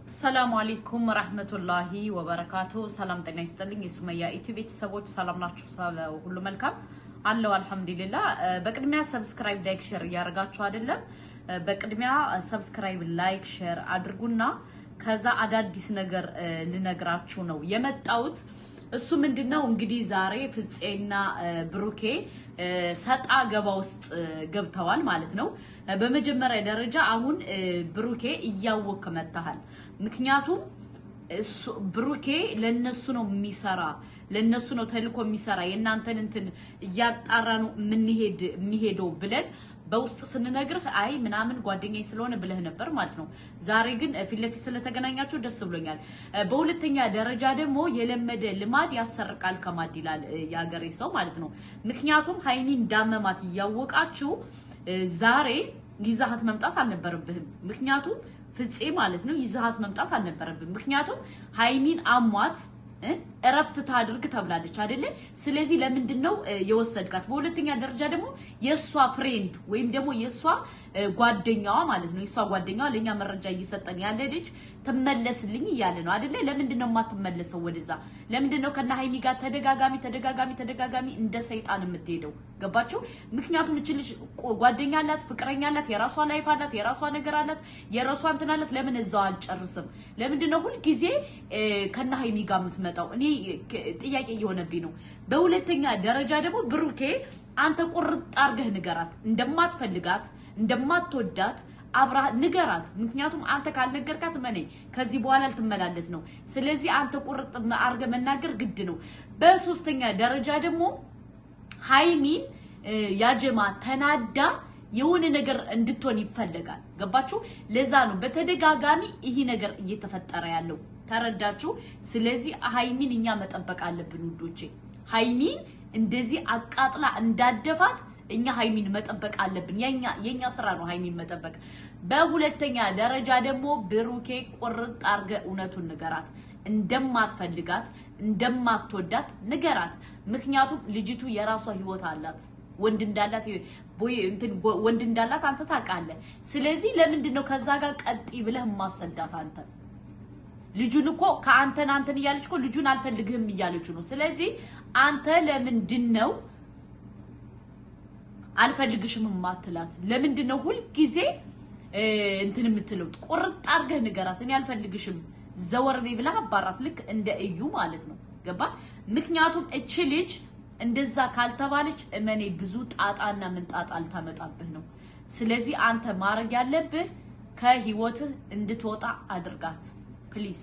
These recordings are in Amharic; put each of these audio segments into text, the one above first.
السلام عليكم ورحمة الله وبركاته. سلام ጤና ይስጥልኝ የሱመያ ኢትዮ ቤተሰቦች ሰላም ናችሁ? ሁሉ መልካም አለው አልሐምዱሊላህ። በቅድሚያ ሰብስክራይብ ላይክ ሼር ያርጋችሁ አይደለም። በቅድሚያ ሰብስክራይብ ላይክ ሼር አድርጉና ከዛ አዳዲስ ነገር ልነግራችሁ ነው የመጣሁት። እሱ ምንድነው እንግዲህ ዛሬ ፍፄና ብሩኬ ሰጣ ገባ ውስጥ ገብተዋል ማለት ነው። በመጀመሪያ ደረጃ አሁን ብሩኬ እያወከ መጣሃል። ምክንያቱም ብሩኬ ለነሱ ነው የሚሰራ ለነሱ ነው ተልኮ የሚሰራ የናንተን እንትን እያጣራ ነው የሚሄደው ብለን በውስጥ ስንነግርህ አይ ምናምን ጓደኛዬ ስለሆነ ብለህ ነበር ማለት ነው። ዛሬ ግን ፊት ለፊት ስለተገናኛችሁ ደስ ብሎኛል። በሁለተኛ ደረጃ ደግሞ የለመደ ልማድ ያሰርቃል ከማድ ይላል ያገሬ ሰው ማለት ነው። ምክንያቱም ሃይሚ እንዳመማት ያወቃችሁ ዛሬ ይዛሃት መምጣት አልነበረብህም። ምክንያቱም ፍፄ ማለት ነው ይዛሃት መምጣት አልነበረብህም። ምክንያቱም ሃይሚን አሟት እረፍት ታድርግ ተብላለች አይደለ? ስለዚህ ለምንድነው የወሰድካት? በሁለተኛ ደረጃ ደግሞ የሷ ፍሬንድ ወይም ደግሞ የሷ ጓደኛዋ ማለት ነው የሷ ጓደኛዋ ለኛ መረጃ እየሰጠን ያለ ልጅ ተመለስልኝ እያለ ነው አይደለ? ለምንድነው ማትመለሰው ወደዛ? ለምንድነው ከና ሃይሚ ጋር ተደጋጋሚ እንደ ሰይጣን የምትሄደው? ገባችሁ? ምክንያቱም እቺ ልጅ ጓደኛ አላት፣ ፍቅረኛ አላት፣ የራሷ ላይፍ አላት፣ የራሷ ነገር አላት፣ የራሷ እንትን አላት። ለምን እዛው አልጨርስም? ለምንድነው ሁሉ ጊዜ ከና ሃይሚ ጋር የምትመጣው? እኔ ጥያቄ እየሆነብኝ ነው። በሁለተኛ ደረጃ ደግሞ ብሩኬ አንተ ቁርጥ አርገህ ንገራት እንደማትፈልጋት እንደማትወዳት አብራ ንገራት። ምክንያቱም አንተ ካልነገርካት ማኔ ከዚህ በኋላ ልትመላለስ ነው። ስለዚህ አንተ ቁርጥ አርገህ መናገር ግድ ነው። በሶስተኛ ደረጃ ደግሞ ሃይሚን ያጀማ ተናዳ የሆነ ነገር እንድትሆን ይፈልጋል። ገባችሁ? ለዛ ነው በተደጋጋሚ ይሄ ነገር እየተፈጠረ ያለው። ተረዳችሁ? ስለዚህ ሃይሚን እኛ መጠበቅ አለብን ውዶቼ። ሃይሚን እንደዚህ አቃጥላ እንዳደፋት እኛ ሃይሚን መጠበቅ አለብን። የኛ ስራ ነው ሃይሚን መጠበቅ። በሁለተኛ ደረጃ ደግሞ ብሩኬ ቁርጥ አርገ እውነቱን ንገራት። እንደማትፈልጋት እንደማትወዳት ንገራት። ምክንያቱም ልጅቱ የራሷ ህይወት አላት። ወንድ እንዳላት አንተ ታውቃለህ። ስለዚህ ለምንድነው ከዛ ጋር ቀጥ ብለህ ማሰዳት? አንተ ልጁን እኮ ከአንተን እያለች እኮ ልጁን አልፈልግህም እያለች ነው። ስለዚህ አንተ ለምንድነው አልፈልግሽም ማትላት? ለምንድነው ሁሉ ጊዜ እንትን የምትለው? ቁርጥ አርገህ ንገራት። እኔ አልፈልግሽም ዘወርቤ ብለህ አባራት። ልክ እንደ እዩ ማለት ነው። ገባ? ምክንያቱም እቺ ልጅ እንደዛ ካልተባለች እመኔ ብዙ ጣጣና ምንጣጣ ልታመጣብህ ነው። ስለዚህ አንተ ማረግ ያለብህ ከህይወትህ እንድትወጣ አድርጋት ፕሊዝ።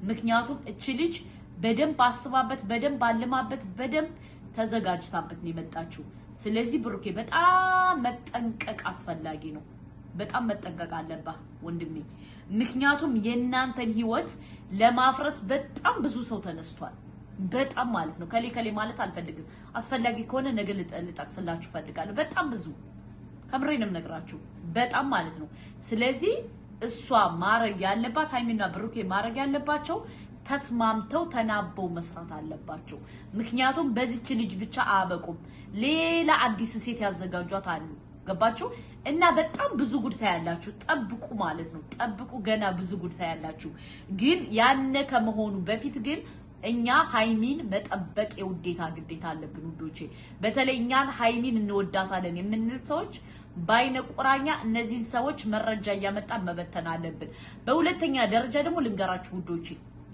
ምክንያቱም እቺ ልጅ በደንብ አስባበት፣ በደንብ አልማበት፣ በደንብ ተዘጋጅታበት ነው የመጣችው። ስለዚህ ብሩኬ በጣም መጠንቀቅ አስፈላጊ ነው። በጣም መጠንቀቅ አለብህ ወንድሜ። ምክንያቱም የናንተን ህይወት ለማፍረስ በጣም ብዙ ሰው ተነስቷል። በጣም ማለት ነው። ከሌ ማለት አልፈልግም። አስፈላጊ ከሆነ ነገ ልጠቅስላችሁ ፈልጋለሁ። በጣም ብዙ ከምሬንም ነግራችሁ በጣም ማለት ነው። ስለዚህ እሷ ማረግ ያለባት ሃይሚና ብሩኬ ማረግ ያለባቸው ተስማምተው ተናበው መስራት አለባቸው። ምክንያቱም በዚች ልጅ ብቻ አበቁም፣ ሌላ አዲስ ሴት ያዘጋጇት አሉ። ገባችሁ? እና በጣም ብዙ ጉድ ታያላችሁ። ጠብቁ ማለት ነው። ጠብቁ፣ ገና ብዙ ጉድ ታያላችሁ። ግን ያነ ከመሆኑ በፊት ግን እኛ ሃይሚን መጠበቅ የውዴታ ግዴታ አለብን ውዶቼ። በተለይ እኛን ሃይሚን እንወዳታለን የምንል ሰዎች ባይነ ቁራኛ እነዚህን ሰዎች መረጃ እያመጣን መበተን አለብን። በሁለተኛ ደረጃ ደግሞ ልንገራችሁ ውዶቼ፣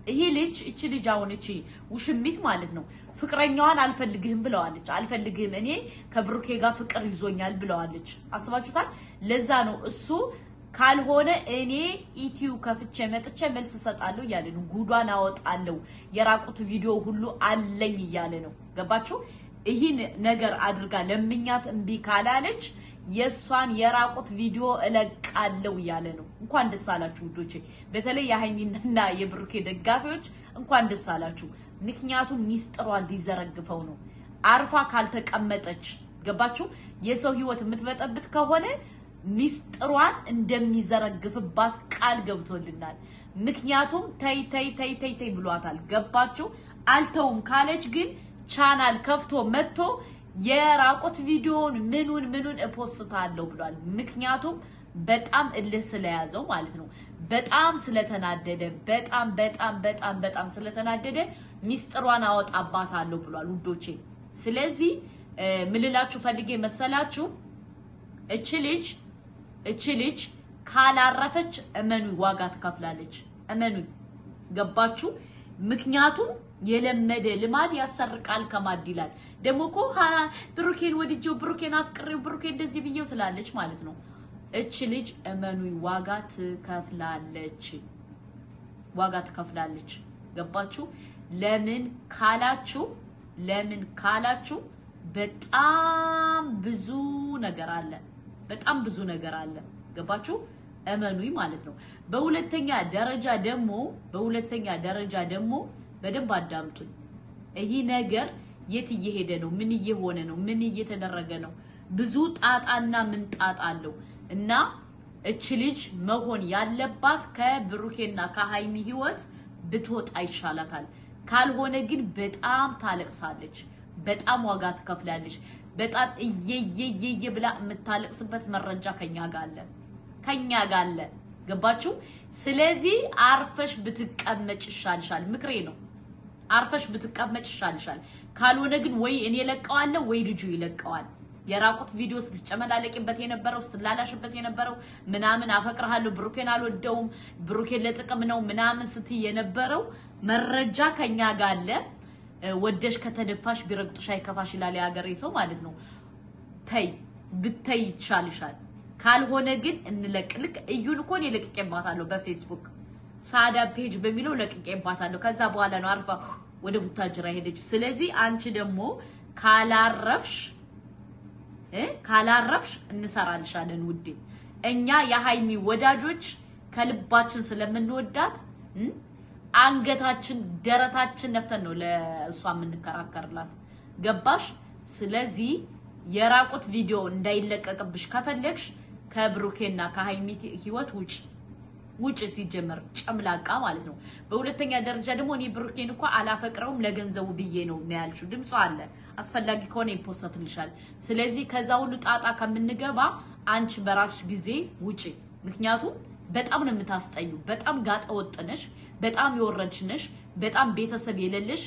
ይሄ ልጅ እቺ ልጅ አሁን እቺ ውሽሚት ማለት ነው ፍቅረኛዋን አልፈልግህም ብለዋለች። አልፈልግህም እኔ ከብሩኬ ጋር ፍቅር ይዞኛል ብለዋለች። አስባችሁታል? ለዛ ነው እሱ ካልሆነ እኔ ኢቲዩ ከፍቼ መጥቼ መልስ ሰጣለሁ እያለ ነው። ጉዷን አወጣለሁ፣ የራቁት ቪዲዮ ሁሉ አለኝ እያለ ነው። ገባችሁ? ይሄን ነገር አድርጋ ለምኛት እምቢ ካላለች የሷን የራቁት ቪዲዮ እለቃለሁ እያለ ነው። እንኳን ደስ አላችሁ ውዶቼ። በተለይ የሃይሚና የብሩኬ ደጋፊዎች እንኳን ደስ አላችሁ። ምክንያቱም ሚስጥሯን ሊዘረግፈው ነው። አርፋ ካልተቀመጠች ገባችሁ? የሰው ህይወት የምትበጠብጥ ከሆነ ሚስጥሯን እንደሚዘረግፍባት ቃል ገብቶልናል። ምክንያቱም ተይ ብሏታል። ገባችሁ? አልተውም ካለች ግን ቻናል ከፍቶ መጥቶ የራቁት ቪዲዮን ምኑን ፖስታለሁ ብሏል። ምክንያቱም በጣም እልህ ስለያዘው ማለት ነው። በጣም ስለተናደደ በጣም ስለተናደደ ሚስጥሯን አወጣባታለሁ ብሏል ውዶቼ። ስለዚህ ምልላችሁ ፈልጌ መሰላችሁ እቺ ልጅ ካላረፈች እመኑ ዋጋ ትከፍላለች። እመኑ ገባችሁ? ምክንያቱም የለመደ ልማድ ያሰርቃል ከማድ ይላል። ደሞኮ ብሩኬን ወድጄው ብሩኬን አፍቅሬው ብሩኬን እንደዚህ ብየው ትላለች ማለት ነው። እቺ ልጅ እመኑ ዋጋ ትከፍላለች። ገባችሁ? ለምን ካላችሁ በጣም ብዙ ነገር አለ። ገባችሁ? እመኑኝ ማለት ነው። በሁለተኛ ደረጃ ደግሞ በደንብ አዳምጡኝ። ይሄ ነገር የት እየሄደ ነው? ምን እየሆነ ነው? ምን እየተደረገ ነው? ብዙ ጣጣና ምን ጣጣ አለው እና እቺ ልጅ መሆን ያለባት ከብሩኬና ከሃይሚ ህይወት ብትወጣ ይሻላታል። ካልሆነ ግን በጣም ታለቅሳለች፣ በጣም ዋጋ ትከፍላለች። በጣም እየየየ ብላ የምታለቅስበት መረጃ ከኛ ጋር አለ። ገባችሁ? ስለዚህ አርፈሽ ብትቀመጭ ይሻልሻል። ምክሬ ነው። አርፈሽ ብትቀመጭ ይሻልሻል። ካልሆነ ግን ወይ እኔ ለቀዋለሁ ወይ ልጁ ይለቀዋል። የራቁት ቪዲዮ ስትጨመላለቂበት የነበረው ስትላላሽበት የነበረው ምናምን አፈቅርሃለሁ ብሩኬን አልወደውም ብሩኬን ለጥቅም ነው ምናምን ስትይ የነበረው መረጃ ከኛ ጋር አለ። ወደሽ ከተደፋሽ ቢረግጡሽ አይከፋሽ ይላል የሀገሬ ሰው ማለት ነው። ብታይ ይቻልሻል። ካልሆነ ግን እንለቅልክ እዩን እኮ ነው ለቅቄባታለሁ በፌስቡክ ሳዳ ፔጅ በሚለው ለቅቄባታለሁ። ከዛ በኋላ ነው አርፋ ወደ ቡታጅራ ሄደችው። ስለዚህ አንቺ ደግሞ ካላረፍሽ እንሰራልሻለን ውዴ። እኛ የሃይሚ ወዳጆች ከልባችን ስለምንወዳት አንገታችን ደረታችን ነፍተን ነው ለእሷ የምንከራከርላት። ገባሽ? ስለዚህ የራቁት ቪዲዮ እንዳይለቀቅብሽ ከፈለግሽ ከብሩኬና ከሃይሚ ህይወት ውጭ ሲጀመር ጨምላቃ ማለት ነው። በሁለተኛ ደረጃ ደግሞ እኔ ብሩኬን እንኳን አላፈቅረውም ለገንዘቡ ብዬ ነው ያልሽው። ድምጿ አለ፣ አስፈላጊ ከሆነ ይፖስትልሻል። ስለዚህ ከዛ ሁሉ ጣጣ ከምንገባ አንቺ በራስሽ ጊዜ ውጪ። ምክንያቱም በጣም ነው የምታስጠዩ። በጣም ጋጠ ወጥነሽ፣ በጣም የወረድሽ ነሽ፣ በጣም ቤተሰብ የሌለሽ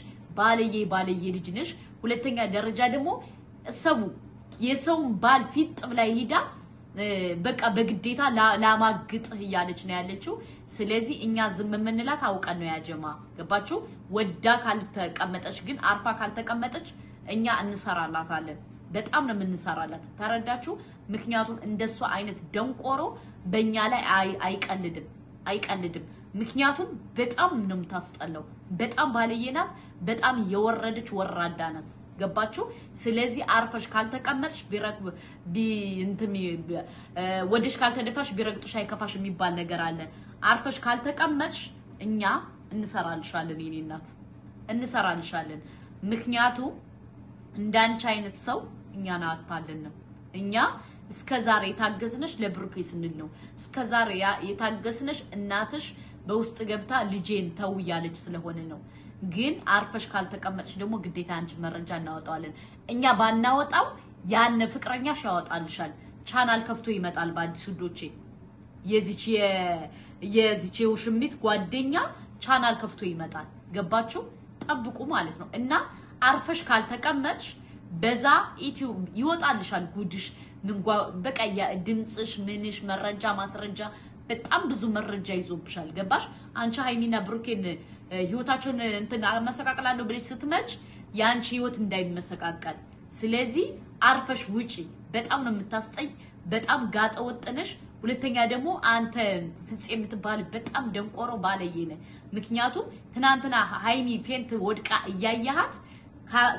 ባለየ ልጅ ነሽ። ሁለተኛ ደረጃ ደግሞ የሰውን ባል ፊት ብላ ሄዳ በቃ በግዴታ ላማግጥህ እያለች ነው ያለችው። ስለዚህ እኛ ዝም የምንላት አውቀን ነው ያጀማ። ገባችሁ? ወዳ ካልተቀመጠች ግን አርፋ ካልተቀመጠች እኛ እንሰራላታለን። በጣም ነው የምንሰራላት። ተረዳችሁ? ምክንያቱም እንደሷ አይነት ደንቆሮ በእኛ ላይ አይቀልድም። ምክንያቱም በጣም ነው የምታስጠላው። በጣም ባለየናት፣ በጣም የወረደች ወራዳ ናት። ገባችሁ? ስለዚህ አርፈሽ ካልተቀመጥሽ ወደሽ ካልተደፋሽ ቢረግጡሽ አይከፋሽ የሚባል ነገር አለ። አርፈሽ ካልተቀመጥሽ እኛ እንሰራልሻለን፣ የኔ እናት እንሰራልሻለን። ምክንያቱም እንዳንቺ አይነት ሰው እኛን አታልንም። እኛ እስከዛሬ የታገዝነሽ ለብሩኬ ስንል ነው። እስከዛሬ የታገዝነሽ እናትሽ በውስጥ ገብታ ልጄን ተው ያለች ስለሆነ ነው። ግን አርፈሽ ካልተቀመጥሽ ደግሞ ግዴታ አንቺ መረጃ እናወጣዋለን። እኛ ባናወጣው ያን ፍቅረኛሽ ያወጣልሻል። ቻናል ከፍቶ ይመጣል በአዲስ ዶቼ የዚች የውሽሚት ጓደኛ ቻናል ከፍቶ ይመጣል። ገባችሁ? ጠብቁ ማለት ነው። እና አርፈሽ ካልተቀመጥሽ በዛ ይወጣልሻል ጉድሽ። በቃ ድምጽሽ ምንሽ መረጃ ማስረጃ በጣም ብዙ መረጃ ይዞብሻል። ገባሽ? አንቺ ሃይሚና ብሩኬን ህይወታቸውን እንትን መሰቃቀላለሁ ብለሽ ስትመጭ ያንቺ ህይወት እንዳይመሰቃቀል። ስለዚህ አርፈሽ ውጪ። በጣም ነው የምታስጠይ። በጣም ጋጠ ወጥነሽ። ሁለተኛ ደግሞ አንተ ፍጽ የምትባል በጣም ደንቆሮ ባለየነ። ምክንያቱም ትናንትና ሃይሚ ፌንት ወድቃ እያያሃት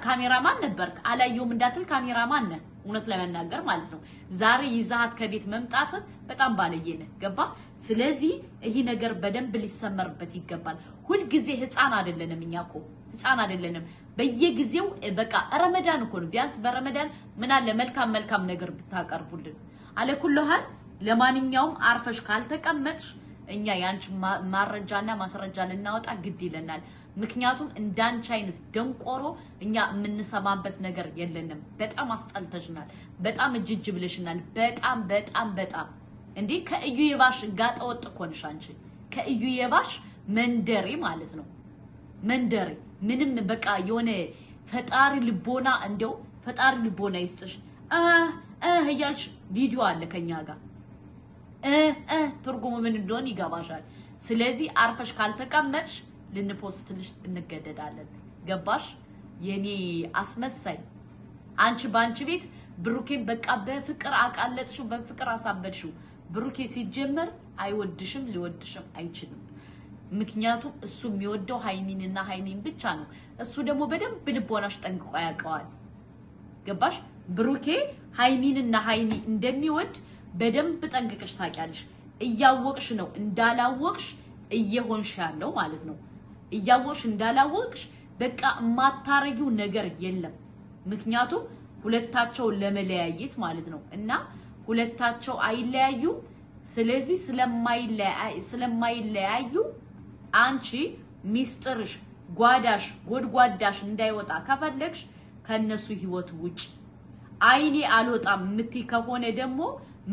ካሜራማን ነበርክ። አላየውም እንዳትል ካሜራማን ነህ፣ እውነት ለመናገር ማለት ነው። ዛሬ ይዛሃት ከቤት መምጣት በጣም ባለየነ። ገባ? ስለዚህ ይሄ ነገር በደንብ ሊሰመርበት ይገባል። ሁል ጊዜ ህፃን አይደለንም። እኛ እኮ ህፃን አይደለንም። በየጊዜው በቃ ረመዳን እኮ ነው። ቢያንስ በረመዳን ምን አለ መልካም ነገር ብታቀርቡልን አለኩልሃል። ለማንኛውም አርፈሽ ካልተቀመጥሽ እኛ ያንቺ ማረጃና ማስረጃ ልናወጣ ግድ ይለናል። ምክንያቱም እንዳንቺ አይነት ደንቆሮ እኛ የምንሰማበት ነገር የለንም። በጣም አስጠልተሽናል። በጣም እጅጅ ብለሽናል። በጣም እንዴ ከእዩ የባሽ ጋጠ ወጥ እኮ ነሽ አንቺ። ከእዩ የባሽ መንደሬ ማለት ነው መንደሬ ምንም በቃ የሆነ ፈጣሪ ልቦና እንደው ፈጣሪ ልቦና ይስጥሽ እያልሽ ቪዲዮ አለ ከኛ ጋር ትርጉሙ ምን እንደሆነ ይገባሻል ስለዚህ አርፈሽ ካልተቀመጥሽ ልንፖስትልሽ እንገደዳለን ገባሽ የኔ አስመሳይ አንቺ ባንቺ ቤት ብሩኬን በቃ በፍቅር አቃለጥሽው በፍቅር አሳበድሽው ብሩኬ ሲጀመር አይወድሽም ሊወድሽም አይችልም ምክንያቱም እሱ የሚወደው ሃይሚንና ሃይሚን ብቻ ነው እሱ ደግሞ በደንብ ልቦናሽ ጠንቅቆ ያውቀዋል ገባሽ ብሩኬ ሃይሚንና ሃይሚ እንደሚወድ በደንብ ጠንቅቀሽ ታውቂያለሽ እያወቅሽ ነው እንዳላወቅሽ እየሆንሽ ያለው ማለት ነው እያወቅሽ እንዳላወቅሽ በቃ ማታረጊው ነገር የለም ምክንያቱም ሁለታቸው ለመለያየት ማለት ነው እና ሁለታቸው አይለያዩ ስለዚህ ስለማይለያዩ አንቺ ሚስጥርሽ ጓዳሽ ጎድጓዳሽ እንዳይወጣ ከፈለግሽ ከነሱ ህይወት ውጭ አይኔ አልወጣም ምት ከሆነ ደግሞ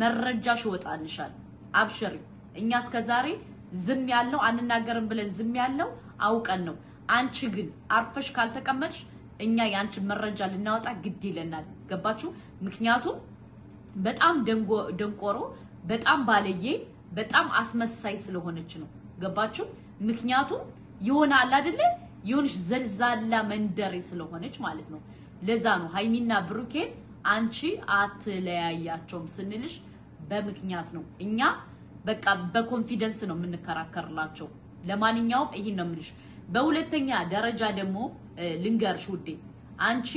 መረጃሽ ይወጣልሻል አብሽሪ እኛ እስከዛሬ ዝም ያልነው አንናገርም ብለን ዝም ያልነው አውቀን ነው አንቺ ግን አርፈሽ ካልተቀመጥሽ እኛ ያንቺ መረጃ ልናወጣ ግድ ይለናል ገባችሁ ምክንያቱም በጣም ደንቆሮ በጣም ባለየ በጣም አስመሳይ ስለሆነች ነው ገባችሁ ምክንያቱም ይሆናል አይደለ ይሁንሽ ዘልዛላ መንደሬ ስለሆነች ማለት ነው ለዛ ነው ሃይሚና ብሩኬ አንቺ አትለያያቸውም ስንልሽ በምክንያት ነው እኛ በቃ በኮንፊደንስ ነው የምንከራከርላቸው ለማንኛውም ይሄን ነው የምልሽ በሁለተኛ ደረጃ ደግሞ ልንገርሽ ውዴ አንቺ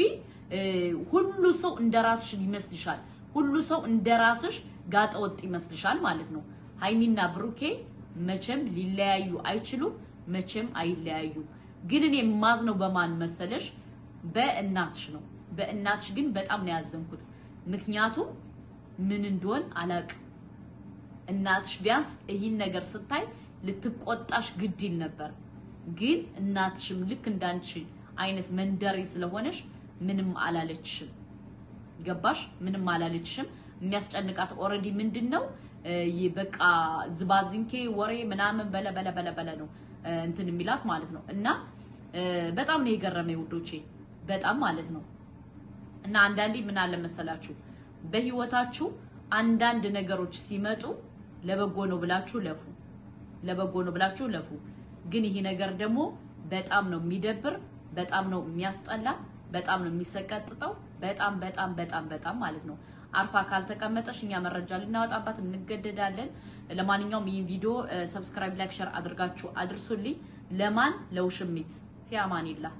ሁሉ ሰው እንደራስሽ ይመስልሻል ሁሉ ሰው እንደራስሽ ጋጠወጥ ይመስልሻል ማለት ነው ሃይሚና ብሩኬ መቼም ሊለያዩ አይችሉ መቼም አይለያዩ ግን እኔ ማዝነው በማን መሰለሽ በእናትሽ ነው በእናትሽ ግን በጣም ነው ያዘንኩት ምክንያቱም ምን እንደሆነ አላቅ እናትሽ ቢያንስ ይሄን ነገር ስታይ ልትቆጣሽ ግድ ይል ነበር ግን እናትሽም ልክ እንዳንቺ አይነት መንደሬ ስለሆነሽ ምንም አላለችሽም ገባሽ ምንም አላለችሽም የሚያስጨንቃት ኦሬዲ ምንድነው በቃ ዝባዝንኬ ወሬ ምናምን በለ ነው እንትን የሚላት ማለት ነው እና በጣም ነው የገረመኝ ውዶቼ በጣም ማለት ነው እና አንዳንዴ ምን አለ መሰላችሁ በህይወታችሁ አንዳንድ ነገሮች ሲመጡ ለበጎ ነው ብላችሁ ለፉ ግን ይሄ ነገር ደግሞ በጣም ነው የሚደብር በጣም ነው የሚያስጠላ በጣም ነው የሚሰቀጥጠው በጣም ማለት ነው አርፋ ካልተቀመጠሽ እኛ መረጃ ልናወጣባት እንገደዳለን ለማንኛውም ይሄን ቪዲዮ ሰብስክራይብ ላይክ ሼር አድርጋችሁ አድርሱልኝ ለማን ለውሽሚት ፊ አማኒላህ